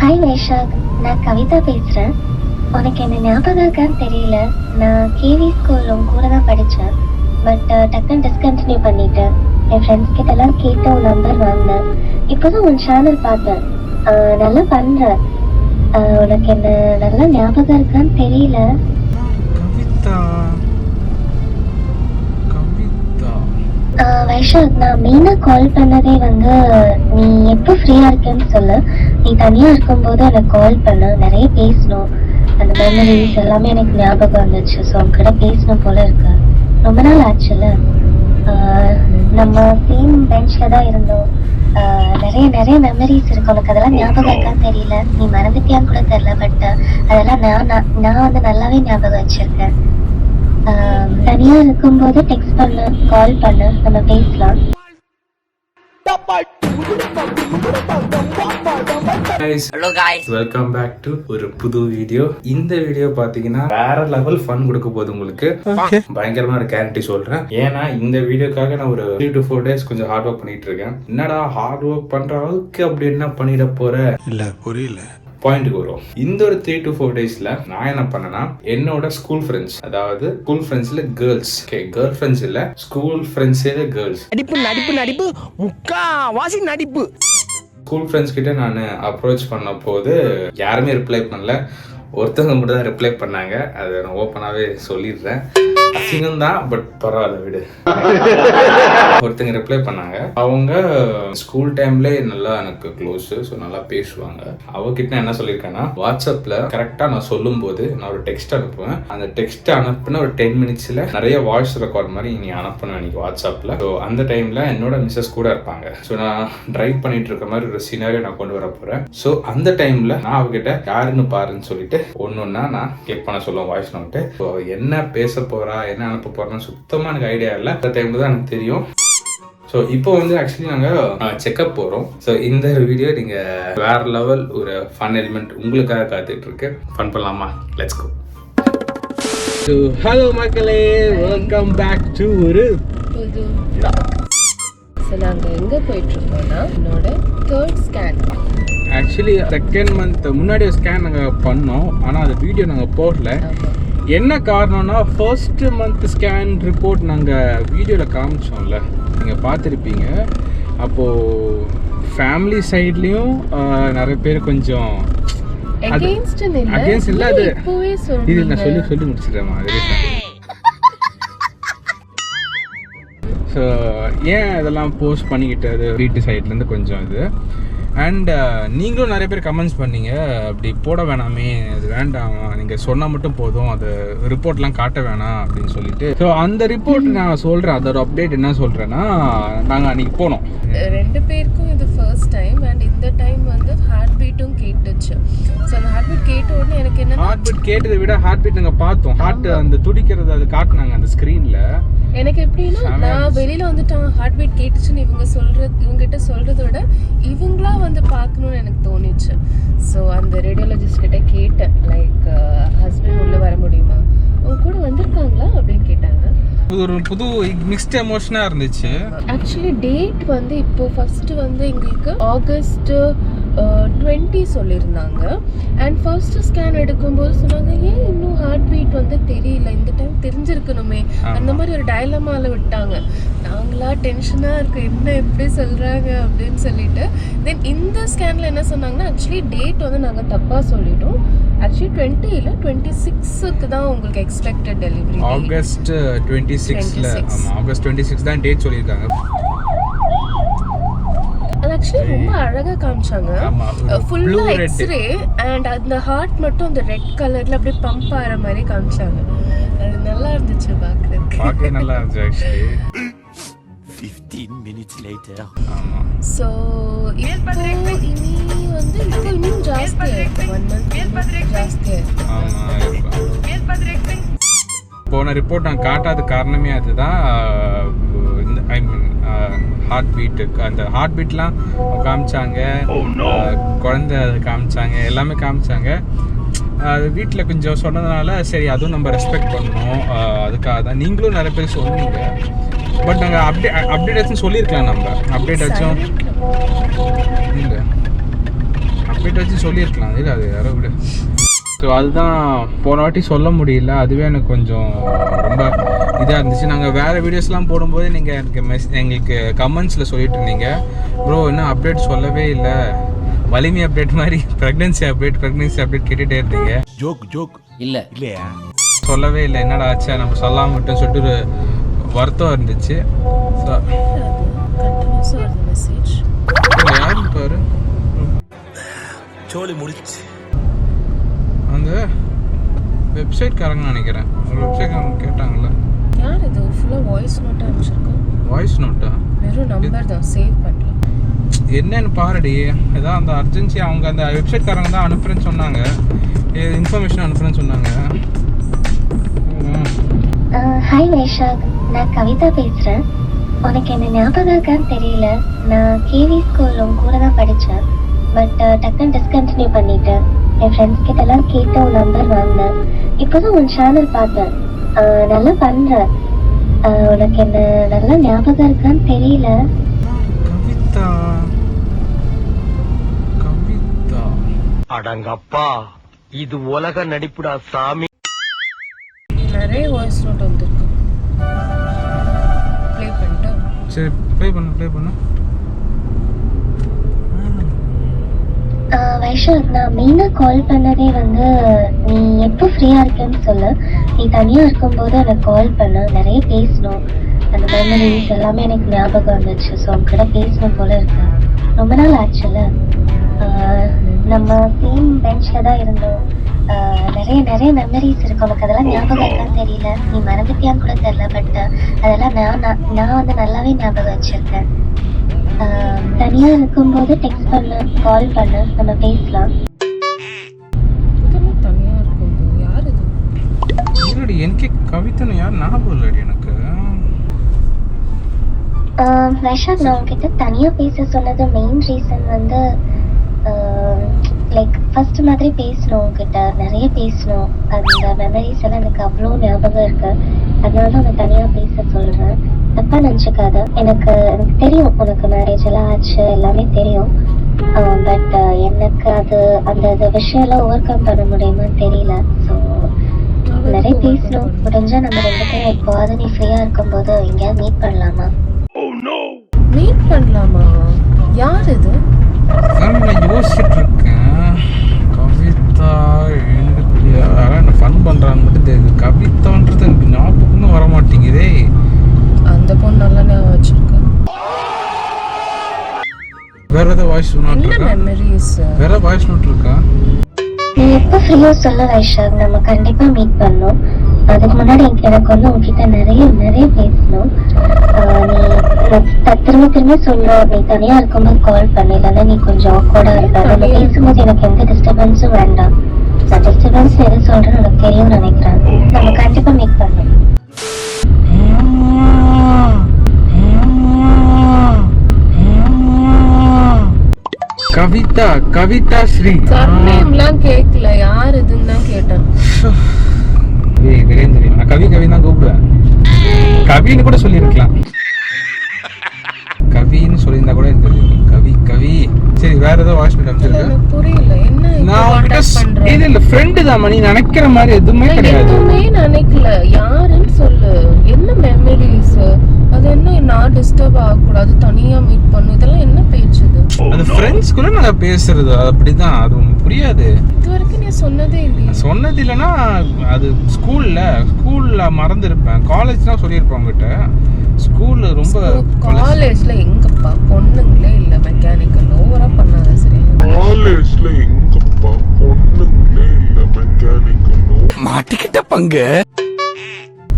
Hi Vizag, நான் கவிதா பேசுகிறேன். உனக்கு என்ன ஞாபகம் இருக்கான்னு தெரியல. நான் கேவி ஸ்கூல் கூட தான் படித்தேன். பட் டக்குன்னு டிஸ்கண்டினியூ பண்ணிட்டேன். என் ஃப்ரெண்ட்ஸ் கிட்டலாம் கேட்டு உன் நம்பர் வாங்கினேன். இப்போ தான் உன் சேனல் பார்த்தேன். நல்லா பண்ணுற. உனக்கு என்ன நல்லா ஞாபகம் இருக்கான்னு தெரியல. வைஷாக், நான் மெயினாக கால் பண்ணதே நீ எப்போ ஃப்ரீயாக இருக்கேன்னு சொல்லு. நீ தனியாக இருக்கும்போது எனக்கு கால் பண்ண, நிறைய பேசணும். அந்த மெமரிஸ் எல்லாமே எனக்கு ஞாபகம் வந்துச்சு. ஸோ உங்ககிட்ட பேசணும் போல இருக்கு. ரொம்ப நாள் ஆச்சுல்ல. நம்ம சேம் பெஞ்சில் தான் இருந்தோம். நிறைய நிறைய மெமரிஸ் இருக்கு. உனக்கு அதெல்லாம் ஞாபகம் இருக்கான்னு தெரியல. நீ மறந்துட்டியான்னு கூட தெரியல. பட் அதெல்லாம் நான் நல்லாவே ஞாபகம் வச்சிருக்கேன். தனியா இருக்கும்போது டெக்ஸ்ட் பண்ணு, கால் பண்ணு, நம்ம பேசலாம். Hello guys, welcome back to ஒரு புது வீடியோ. இந்த வீடியோ பாத்தீங்கன்னா வேற லெவல் ஃபன் கொடுக்க போகுது உங்களுக்கு. பயங்கரமான கேரண்டி சொல்றேன். ஏன்னா இந்த வீடியோக்காக நான் ஒரு 3 to 4 days கொஞ்சம் ஹார்ட் ஒர்க் பண்ணிட்டு இருக்கேன். என்னடா ஹார்ட் ஒர்க் பண்ற அளவுக்கு அப்படி என்ன பண்ணிட போற இல்ல புரியல பாயிண்ட்டுக்கு வரும். இந்த ஒரு 3 to 4 daysல நான் என்ன பண்ணேன்னா, என்னோட ஸ்கூல் ஃப்ரெண்ட்ஸ், அதாவது ஸ்கூல் ஃப்ரெண்ட்ஸ்ல கேர்ள்ஸ், கேர்ள் ஃப்ரெண்ட்ஸ் இல்ல, ஸ்கூல் ஃப்ரெண்ட்ஸே கேர்ள்ஸ், நடிப்பு முக்காவாசி நடிப்பு. ஸ்கூல் ஃப்ரெண்ட்ஸ் கிட்ட நான் அப்ரோச் பண்ண போது யாருமே ரிப்ளை பண்ணல. ஒருத்தவங்க மட்டும் தான் ரிப்ளை பண்ணாங்க. அதை நான் ஓப்பனாகவே சொல்லிடுறேன். அசிங்கம் தான், பட் பரவாயில்ல விடு. ஒருத்தங்க ரிப்ளை பண்ணாங்க. அவங்க ஸ்கூல் டைம்ல நல்லா எனக்கு க்ளோஸ். ஸோ நல்லா பேசுவாங்க. அவகிட்ட என்ன சொல்லியிருக்கேன்னா, வாட்ஸ்அப்ல கரெக்டா நான் சொல்லும் போது நான் ஒரு டெக்ஸ்ட் அனுப்புவேன். அந்த டெக்ஸ்ட் அனுப்புன ஒரு 10 minutesல நிறைய வாய்ஸ் ரெக்கார்ட் மாதிரி நீ அனுப்பணும் எனக்கு வாட்ஸ்அப்ல. ஸோ அந்த டைம்ல என்னோட மிஸ்ஸஸ் கூட இருப்பாங்க. ஸோ நான் டிரைவ் பண்ணிட்டு இருக்க மாதிரி ஒரு சினாரியோ நான் கொண்டு வர போறேன். ஸோ அந்த டைம்ல நான் அவகிட்ட யாருன்னு பாருன்னு சொல்லிட்டு ஒன்னொன்னா நான் செக் பண்ண சொல்லுவேன் வாய்ஸ் நோட்டு. ஸோ என்ன பேச போறா, என்ன அனுப்ப போறோம்னு சுத்தமா எனக்கு ஐடியா இல்லை. அந்த டைம்ல தான் எனக்கு தெரியும். ஸோ இப்போ ஆக்சுவலி நாங்கள் செக்அப் போகிறோம். ஸோ இந்த வீடியோ நீங்கள் வேற லெவல் ஒரு ஃபன் எலிமெண்ட் உங்களுக்காக காத்துட்டு இருக்கு. ஃபன் பண்ணலாமா? Let's go. ஸோ ஹலோ மக்களே, வெல்கம் பேக் டு ஒரு புது vlog. ஸோ நாங்கள் எங்கே போயிட்டுருக்கோம்னா, என்னோட 3rd scan. Actually 2nd month முன்னாடி ஒரு ஸ்கேன் நாங்கள் பண்ணோம். ஆனால் அது வீடியோ நாங்கள் போடல. என்ன காரணம்னா, 1st month ஸ்கேன் ரிப்போர்ட் நாங்கள் வீடியோவில் காமிச்சோம்ல, நீங்கள் பார்த்துருப்பீங்க. அப்போது ஃபேமிலி சைட்லேயும் நிறைய பேர் கொஞ்சம் அகேன்ஸ்ட் இல்லை. அது இது நான் சொல்லி முடிச்சிடுறேன். ஸோ ஏன் இதெல்லாம் போஸ்ட் பண்ணிக்கிட்டு அது வீட்டு சைட்லேருந்து கொஞ்சம் இது. அண்ட் நீங்களும் நிறைய பேர் கமெண்ட்ஸ் பண்ணீங்க, அப்படி போட வேணாமே, அது வேண்டாம், நீங்கள் சொன்னால் மட்டும் போதும், அது ரிப்போர்ட்லாம் காட்ட வேணாம் அப்படின்னு சொல்லிட்டு. ஸோ அந்த ரிப்போர்ட் நான் சொல்கிறேன். அதோட அப்டேட் என்ன சொல்கிறேன்னா, நாங்கள் அன்றைக்கி போனோம். 2 பேருக்கும் இது ஃபர்ஸ்ட் டைம். அண்ட் இந்த டைம் ஹார்ட் பீட்டும் கேட்டுச்சு. ஸோ அந்த ஹார்ட் பீட் கேட்ட உடனே எனக்கு என்ன, ஹார்ட் பீட் கேட்டதை விட ஹார்ட் பீட் நாங்கள் பார்த்தோம். ஹார்ட் அந்த துடிக்கிறது அது காட்டினாங்க அந்த ஸ்க்ரீனில். எனக்கு எப்படின்னா, நான் வெளியில் ஹார்ட் பீட் கேட்டுச்சுன்னு இவங்ககிட்ட சொல்கிறத விட இவங்களா பார்க்கணும்னு எனக்கு தோணுச்சு. ஸோ அந்த ரேடியோலஜிஸ்ட் கிட்ட கேட்டேன், லைக் ஹஸ்பண்ட் உள்ளே வர முடியுமா, அவங்க கூட வந்திருக்காங்களா அப்படின்னு கேட்டாங்க. ஒரு புது மிக்ஸ்ட் எமோஷனாக இருந்துச்சு. ஆக்சுவலி டேட் இப்போ ஃபர்ஸ்ட் எங்களுக்கு ஆகஸ்ட் 20 சொல்லியிருந்தாங்க. அண்ட் ஃபர்ஸ்ட் ஸ்கேன் எடுக்கும்போது சொன்னாங்க, ஏன் இன்னும் ஹார்ட் பீட் தெரியல, இந்த டைம் தெரிஞ்சிருக்கணுமே, அந்த மாதிரி ஒரு டயலமால விட்டாங்க. நாங்களா டென்ஷனாக இருக்கு, என்ன எப்படி சொல்கிறாங்க அப்படின்னு சொல்லிட்டு. தென் இந்த ஸ்கேனில் என்ன சொன்னாங்கன்னா, ஆக்சுவலி டேட் நாங்கள் தப்பாக சொல்லிட்டோம். ஆக்சுவலி 20 இல்லை 26க்கு தான் உங்களுக்கு எக்ஸ்பெக்டட் டெலிவரி. ஆகஸ்ட் 26ல. ஆமாம், ஆகஸ்ட் 26 தான் டேட் சொல்லியிருக்காங்க. அது ஆக்சுவலி ரொம்ப அழகாக காமிச்சாங்க. ஃபுல்லாக எக்ஸ்ரே அண்ட் அந்த ஹார்ட் மட்டும் அந்த ரெட் கலரில் அப்படியே பம்ப் ஆகிற மாதிரி காமிச்சாங்க. அது நல்லா இருந்துச்சு பார்க்குறதுக்கு. நல்லா இருந்துச்சு ஆக்சுவலி. 15 minutes later. ஆமாம். ஸோ இன்னும் ஜாஸ்தியாக இருக்கு. 1 month ஜாஸ்தியாக இருக்கு. போன ரிப்போர்ட் நான் காட்டாத காரணமே அதுதான். ஐ மீன் ஹார்ட் பீட்டு, அந்த ஹார்ட் பீட்லாம் காமிச்சாங்க, குழந்தை காமிச்சாங்க, எல்லாமே காமிச்சாங்க. அது வீட்டில் கொஞ்சம் சொன்னதுனால சரி அதுவும் நம்ம ரெஸ்பெக்ட் பண்ணணும். அதுக்காக தான் நீங்களும் நிறைய பேர் சொன்னீங்க. பட் நாங்கள் அப்டேட்டாச்சும் சொல்லியிருக்கலாம். நம்ம அப்டேட்டாச்சும் இல்லை, வீட்டை வச்சு சொல்லியிருக்கலாம். இல்லை அது யாரோ விட. ஸோ அதுதான் போன வாட்டி சொல்ல முடியல. அதுவே எனக்கு கொஞ்சம் ரொம்ப இதாக இருந்துச்சு. நாங்கள் வேறு வீடியோஸ்லாம் போடும்போது நீங்கள் எங்களுக்கு கமெண்ட்ஸில் சொல்லிட்டு இருந்தீங்க, ப்ரோ இன்னும் அப்டேட் சொல்லவே இல்லை, வலிமை அப்டேட் மாதிரி ப்ரெக்னென்சி அப்டேட் கேட்டுகிட்டே இருந்தீங்க. ஜோக் இல்லை இல்லையா, சொல்லவே இல்லை, என்னடா ஆச்சா நம்ம சொல்லாமல் விட்டோன்னு சொல்லிட்டு ஒரு வருத்தம் இருந்துச்சு. ஸோ யாருன்னு பாரு, சோழி முடிச்சு அந்த வெப்சைட்காரங்க நினைக்கிறேன். ஒரு வெப்சைட்காரங்க கேட்டாங்கல்ல, யார் இது ஃபுல்லாக வாய்ஸ் நோட்டாக அனுப்பிச்சிருக்கோம். வாய்ஸ் நோட்டா? வெறும் நம்பர் தான், சேவ் பண்ணலாம். என்னன்னு பாருடி. ஏதாவது அந்த அர்ஜென்சி அவங்க அந்த வெப்சைட்காரங்க தான் அனுப்புறேன்னு சொன்னாங்க, இன்ஃபர்மேஷன் அனுப்புறேன்னு சொன்னாங்க. ஹாய் வைஷாக், நான் கவிதா பேசுகிறேன். உனக்கு என்ன ஞாபகம் இருக்கான்னு தெரியல. நான் கேவி ஸ்கூல் உன் கூட தான் படித்தேன். பட் டக்குன்னு டிஸ்கண்டினியூ பண்ணிட்டேன். என் ஃப்ரெண்ட்ஸ் கிட்டலாம் கேட்டு உன் நம்பர் வாங்கினேன். இப்போ தான் உன் சேனல் பார்த்தேன். நல்லா பண்ணுற. உனக்கு என்ன நல்லா ஞாபகம் இருக்கான்னு தெரியல. கவிதா கவிதா அடங்கப்பா, இது உலக நடிப்புடா சாமி. நிறைய வாய்ஸ் நோட் வந்துருக்கு. ப்ளே பண்ணிட்டா? சரி ப்ளே பண்ணு. வைஷாக், நான் மெயினாக கால் பண்ணதே வந்து நீ எப்போ ஃப்ரீயாக இருக்கேன்னு சொல்லு. நீ தனியாக இருக்கும்போது எனக்கு கால் பண்ண, நிறைய பேசணும். அந்த மெமரிஸ் எல்லாமே எனக்கு ஞாபகம் வந்துச்சு. ஸோ அவங்ககிட்ட பேசணும் போல இருக்கு. ரொம்ப நாள் ஆச்சுல்ல. நம்ம சேம் பெஞ்சில் தான் இருந்தோம். நிறைய மெமரிஸ் இருக்கு. உனக்கு அதெல்லாம் ஞாபகம் இருக்கான்னு தெரியல, நீ மறந்துட்டியான்னு கூட தெரியல. பட் அதெல்லாம் நான் வந்து நல்லாவே ஞாபகம் வச்சிருக்கேன். தனியாக இருக்கும்போது டெக்ஸ்ட் பண்ணு, கால் பண்ணு, நம்ம பேசலாம். தனியாக இருக்கும்போது யார் இது? இல்லடி, எனக்கு கவிதனை யார் ஞாபகம் இல்லடி எனக்கு. வைஷாக், நான் உங்ககிட்ட தனியாக பேச சொன்னது மெயின் ரீசன் வந்து லைக் ஃபர்ஸ்ட் மாதிரி பேசணும், உங்ககிட்ட நிறைய பேசணும். அந்த மெமரிஸ் எல்லாம் எனக்கு அவ்வளோ ஞாபகம் இருக்கு. அதனால தான் நான் தனியாக பேச சொல்கிறேன். தப்பா நினச்சிக்காத. எனக்கு தெரியும் உனக்கு மேரேஜ் எல்லாம் ஆச்சு, எல்லாமே தெரியும். பட் எனக்கு அந்த விஷயம்லாம் ஓவர் கம் பண்ண முடியுமான்னு தெரியல. ஸோ நிறைய பேசணும். முடிஞ்சா நம்ம 2 பேரும் எப்போவாது நீ ஃப்ரீயாக இருக்கும்போது எங்கேயாவது மீட் பண்ணலாமா? மீட் பண்ணலாமா? யார் இது? நான் யோசிச்சுட்டு இருக்கேன். கவிதா என்ன ஃபன் பண்ணுறான்னு மட்டும் தெரியுது. கவிதான்றது எனக்கு ஞாபகம்னு வர மாட்டேங்குதே. அந்த பொண்ணு நல்லா ஞாபகம் வச்சிருக்கேன். வேற ஏதாவது வாய்ஸ் நோட் இருக்கா? மெமரிஸ் வேற வாய்ஸ் நோட் இருக்கா? நீ எப்போ ஃப்ரீயாக சொல்ல வைஷாக், நம்ம கண்டிப்பாக மீட் பண்ணோம். அதுக்கு முன்னாடி எனக்கு வந்து உங்ககிட்ட நிறைய பேசணும். நீ திரும்ப சொல்ற, நீ தனியாக இருக்கும்போது கால் பண்ணல, நீ கொஞ்சம் ஆக்வர்டாக இருப்ப. நம்ம பேசும்போது எனக்கு எந்த டிஸ்டர்பன்ஸும் வேண்டாம். நான் டிஸ்டர்பன்ஸ் எது சொல்கிறேன்னு எனக்கு தெரியும்னு நினைக்கிறேன். நம்ம கண்டிப்பாக மீட் பண்ணோம். கவிதா ஸ்ரீ. சர்நேம்லாம் கேட்கல, யார் இதுன்னு தான் கேட்டேன். தெரியும். நான் கவி தான் கூப்பிடுவேன். கவின்னு கூட சொல்லியிருக்கலாம். கவின்னு சொல்லியிருந்தா கூட எனக்கு தெரியும். கவி. சரி, வேற ஏதோ வாய்ஸ் நோட் அனுப்பிச்சிருக்க. புரியல என்ன நான் உன்கிட்ட இல்ல ஃப்ரெண்டு தான். நீ நினைக்கிற மாதிரி எதுவுமே கிடையாது. எதுவுமே நினைக்கல. யாருன்னு சொல்லு. என்ன மெமரிஸ்? அது என்ன நான் டிஸ்டர்ப் ஆகக்கூடாது, தனியா மீட் பண்ணு, இதெல்லாம் என்ன பேச்சு இது? அது ஃப்ரெண்ட்ஸ் கூட நாங்க பேசுறது அப்படிதான். அது உங்களுக்கு புரியாது. இது வரைக்கும் நீ சொன்னதே இல்லையா? சொன்னது இல்லைன்னா அது ஸ்கூல்ல மறந்துருப்பேன். காலேஜ் தான் சொல்லியிருப்பேன் உங்ககிட்ட. ஸ்கூல்ல ரொம்ப காலேஜ்ல எங்கப்பா பொண்ணுங்களே இல்ல. மெக்கானிக்கல் ஓவரா பண்ணாத. சரி, காலேஜ்ல எங்கப்பா பொண்ணுங்களே இல்ல. மெக்கானிக்கல் மாட்டிக்கிட்ட பங்கு.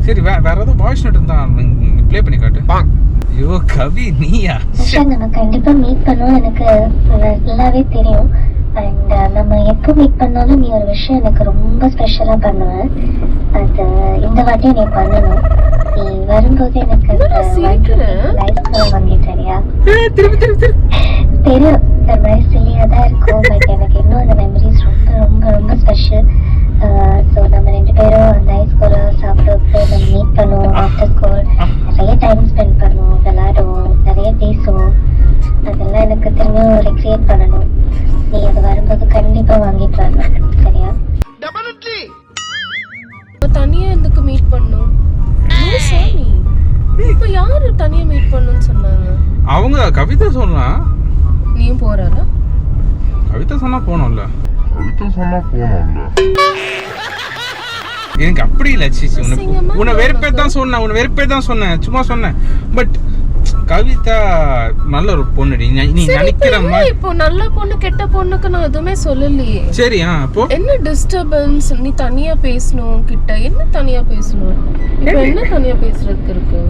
சரி, வேற ஏதாவது வாய்ஸ் நோட் இருந்தா ப்ளே பண்ணி காட்டு. ஐயோ கவி, நீயா? நம்ம கண்டிப்பா மீட் பண்ணுவோம். எனக்கு நல்லாவே தெரியும். அண்ட் நம்ம எப்போ மீட் பண்ணாலும் நீ ஒரு விஷயம் எனக்கு ரொம்ப ஸ்பெஷலா பண்ணுவேன். அது இந்த வாட்டியும் நீ பண்ணணும். நீ வரும்போது எனக்கு வாங்கிட்டறியா? தெரியும் இந்த மாதிரி சில்லியா தான் இருக்கும். பட் எனக்கு இன்னும் அந்த மெமரிஸ் ரொம்ப ரொம்ப ரொம்ப ஸ்பெஷல். ஸோ நம்ம 2 பேரும் அந்த ஹைஸ்கூல சாப்பிடுறது, நம்ம மீட் பண்ணுவோம். ஆஃப்டர் ஸ்கூல் நிறைய டைம் ஸ்பெண்ட் பண்ணுவோம், விளையாடுவோம், நிறைய பேசுவோம். அதெல்லாம் எனக்கு திரும்ப ரெக்ரியேட் பண்ணணும். நீ அது வரும்போது தனியா மீட் பண்ணணும்னு சொன்னாங்க. அவங்க கவிதா சொல்லலாம். நீயும் போறாளா? கவிதா சொன்னா போனோம்ல. எனக்கு அப்படி இல்ல சீசி, உன்னை வெறுப்பே தான் சொன்னேன், சும்மா சொன்னேன். பட் கவிதா நல்ல ஒரு பொண்ணுடி. நீ நினைக்கிற மாதிரி இப்போ நல்ல பொண்ணு கெட்ட பொண்ணுக்கு நான் எதுவுமே சொல்லலையே. சரி அப்போ என்ன டிஸ்டர்பன்ஸ்? நீ தனியா பேசணும் கிட்ட, என்ன தனியா பேசணும்? இப்போ என்ன தனியா பேசுறதுக்கு இருக்கு?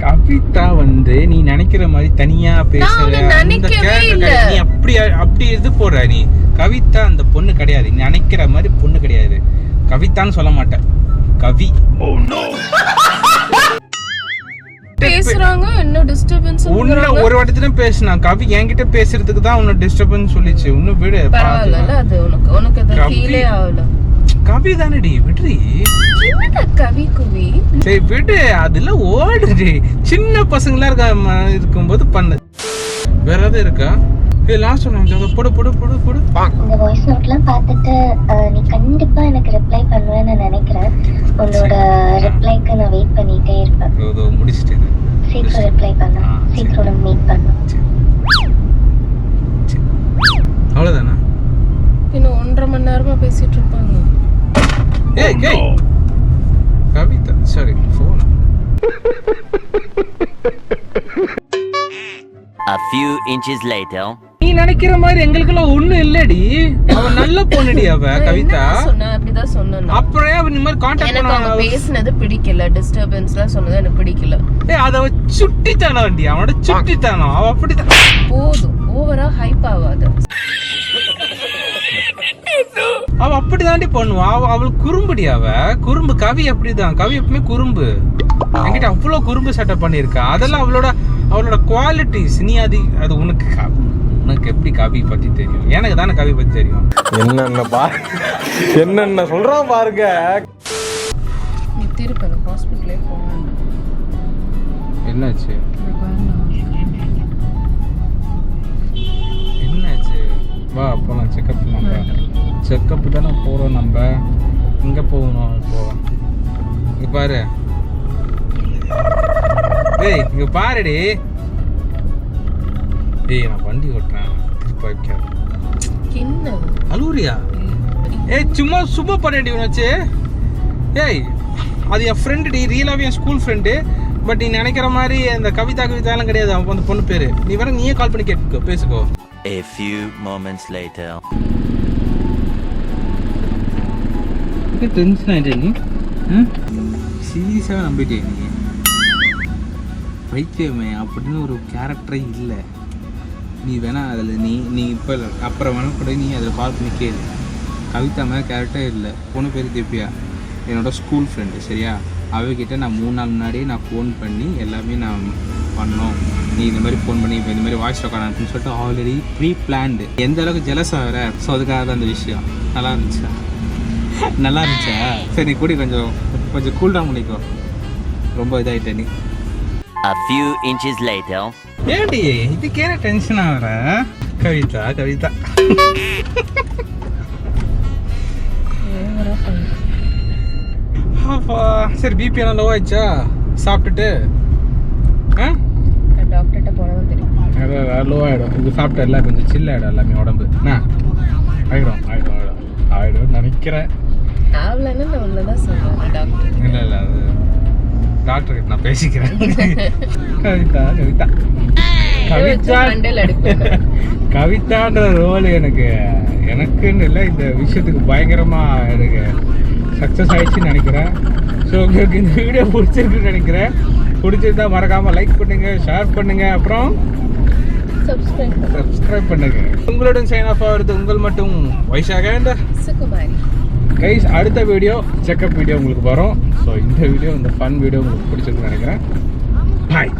கவிதா நீ நினைக்கிற மாதிரி தனியா பேசுற நீ அப்படி இது போடுற. நீ கவிதா அந்த பொண்ணு கிடையாது, நீ நினைக்கிற மாதிரி பொண்ணு கிடையாது. கவிதான்னு சொல்ல மாட்டேன், கவி. பேசுறாங்க, என்ன டிஸ்டர்பன்ஸ்? உன்ன ஒரு வாட்டி பேசினா கவி என்கிட்ட பேசுறதுக்கு தான் உன்ன டிஸ்டர்பன்ஸ் சொல்லிச்சு. இன்னும் விடு, பரவாயில்ல. அது உனக்கு அது ஃபீலே ஆகல. கவி தானடி, விடுறி. என்னடா கவி குவி? சரி விடு, அதுல ஓடுடி. சின்ன பசங்களா இருக்கும்போது பண்ணு. வேற எதாவது இருக்கா? லாஸ்ட் ஒன்று போடு போடு போடு போடு. இந்த வாய்ஸ் நோட்லாம் பார்த்துட்டு நீ கண்டிப்பா எனக்கு ரிப்ளை பண்ணுவேன்னு நான் நினைக்கிறேன். உன்னோட ரிப்ளைக்கு நான் வெயிட் பண்ணிட்டே இருப்பேன். இதோ முடிச்சிட்டேன். சீக்கிரம் ரிப்ளை பண்ணு, சீக்கிரம் மீட் பண்ணு. அவ்வளவுதானா? இன்னும் 1.5 மணி நேரமா பேசிட்டு இருப்பாங்க. ஏய் Kavitha, sorry phone. A few inches later. நீ நினைக்கிற மாதிரி எங்களுக்குலாம் ஒண்ணும் இல்லடி. அவ நல்ல பொண்ணுடி அவ கவிதா. அப்படிதான் சொன்னேன். அப்புறம் அவ இந்த மாதிரி கான்டாக்ட் எனக்கு அவங்க பேசினது பிடிக்கல, டிஸ்டர்பன்ஸ்லாம் சொன்னது எனக்கு பிடிக்கல. ஏய் அத சுட்டித்தானடி, அவனோட சுட்டித்தானோ. அவ அப்படிதான். போதும், ஓவரா ஹைப் ஆகாத. அவ அப்படிதாண்டி பண்ணுவா. அவளுக்கு குறும்புடி. அவ குறும்பு. கவி அப்படிதான். கவி எப்பவுமே குறும்பு. என்கிட்ட அவ்வளவு குறும்பு செட்டப் பண்ணிருக்கா. அதெல்லாம் அவளோட குவாலிட்டிஸ். நீ அது உனக்கு எப்படி கவி பத்தி தெரியும்? எனக்கு தானே கவி பத்தி தெரியும். என்னென்ன சொல்றான் பாருங்க. நீ திருப்பி அந்த ஹாஸ்பிட்டலே போங்க. என்னாச்சு? என்னாச்சு? வா போலாம், செக்அப் பண்ணலாம். செக்அப் தானே போறோம் நம்ம. இங்க போகணும் இப்போ. இங்க பாரு. ஏய் இங்க பாருடி. ஏய் நான் வண்டி ஓட்டுறேன், திருப்பி வைக்க. என்ன அலூரியா? ஏய் சும்மா பண்ணடி உனச்சு. ஏய் அது என் ஃப்ரெண்டுடி, ரியலாவே என் ஸ்கூல் ஃப்ரெண்டு. பட் நீ நினைக்கிற மாதிரி அந்த கவிதாலாம் கிடையாது. அவன் அந்த பொண்ணு பேரு. நீ வேற நீயே கால் பண்ணி கேட்டுக்கோ, பேசுக்கோ. A few moments later. Tension ஆயிட்டே நீ. சீரியஸாக நம்பிட்டே நீ. பைத்தியமே அப்படின்னு ஒரு கேரக்டரே இல்லை. நீ வேணா அதில் நீ இப்போ அப்புறம் வேணா கூட நீ அதில் கால் பண்ணி கேளு. கவிதா மாதிரி கேரக்டரே இல்லை. பொண்ணு பேர் திவ்யா, என்னோட ஸ்கூல் ஃப்ரெண்டு. சரியா? அவகிட்ட நான் 3 நாள் முன்னாடியே நான் ஃபோன் பண்ணி எல்லாமே நான் பண்ணோம். நீ இந்த மாதிரி ஃபோன் பண்ணி இப்போ இந்த மாதிரி வாய்ஸ் ரெக்கார்ட் அனுப்புன்னு சொல்லிட்டு ஆல்ரெடி ப்ரீ பிளான்டு. எந்த அளவுக்கு ஜெலஸாக வேற. ஸோ அதுக்காக தான் அந்த விஷயம். நல்லா இருந்துச்சா? சரி நீ கூடி கொஞ்சம் கூல் டவுன் பண்ணிக்கோ. ரொம்ப இதாகிட்ட நீ. A few inches later. ஏடி இதுக்கே டென்ஷன் ஆகிற? கவிதா சரி பிபி எல்லாம் லோ ஆயிடுச்சா சாப்பிட்டுட்டு? டாக்டர்கிட்ட போனதான் தெரியும். லோ ஆகிடும். இது சாப்பிட்ட எல்லாம் கொஞ்சம் சில் ஆகிடும் எல்லாமே உடம்பு. ஆகிடும் நினைக்கிறேன். ஆவலன்னு நான் உள்ளதான் சொல்றேன் டாக்டர். இல்லை அது டாக்டர் கிட்ட நான் பேசிக்கிறேன். கவிதான்ற ரோல் எனக்குன்னு இல்லை, இந்த விஷயத்துக்கு பயங்கரமா எனக்கு சக்ஸஸ் ஆயிடுச்சுன்னு நினைக்கிறேன். ஸோ உங்களுக்கு இந்த வீடியோ பிடிச்சிருக்குன்னு நினைக்கிறேன். பிடிச்சிருந்தா மறக்காம லைக் பண்ணுங்க, ஷேர் பண்ணுங்க, அப்புறம் சப்ஸ்கிரைப் பண்ணுங்க. உங்களுடன் சைன் ஆஃப் ஆகிறது உங்கள் மட்டும் வைஷாக சுகுமாரி. கைஸ் அடுத்த வீடியோ செக்அப் வீடியோ உங்களுக்கு வரும். ஸோ இந்த வீடியோ, இந்த ஃபன் வீடியோ உங்களுக்கு பிடிச்சிருக்குன்னு நினைக்கிறேன். பாய்.